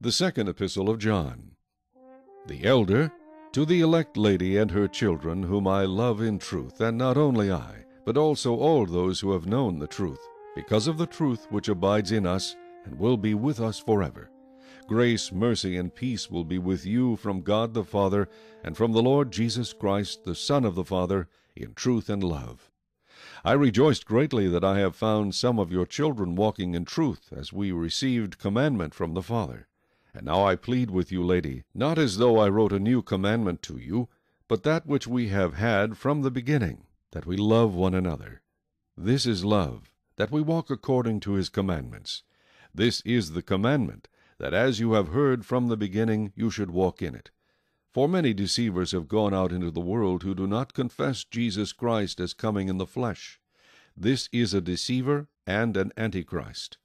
The second epistle of John. The elder, to the elect lady and her children, whom I love in truth, and not only I, but also all those who have known the truth, because of the truth which abides in us, and will be with us forever. Grace, mercy, and peace will be with you from God the Father, and from the Lord Jesus Christ, the Son of the Father, in truth and love. I rejoiced greatly that I have found some of your children walking in truth, as we received commandment from the Father. And now I plead with you, lady, not as though I wrote a new commandment to you, but that which we have had from the beginning, that we love one another. This is love, that we walk according to his commandments. This is the commandment, that as you have heard from the beginning, you should walk in it. For many deceivers have gone out into the world who do not confess Jesus Christ as coming in the flesh. This is a deceiver and an antichrist.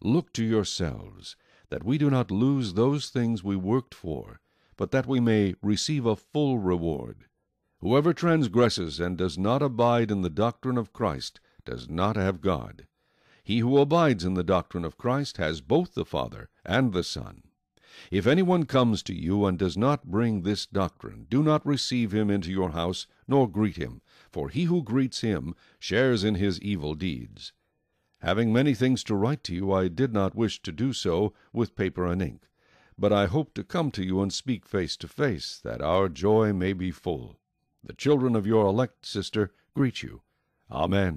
Look to yourselves, that we do not lose those things we worked for, but that we may receive a full reward. Whoever transgresses and does not abide in the doctrine of Christ does not have God. He who abides in the doctrine of Christ has both the Father and the Son. If anyone comes to you and does not bring this doctrine, do not receive him into your house, nor greet him, for he who greets him shares in his evil deeds. Having many things to write to you, I did not wish to do so with paper and ink. But I hope to come to you and speak face to face, that our joy may be full. The children of your elect sister greet you. Amen.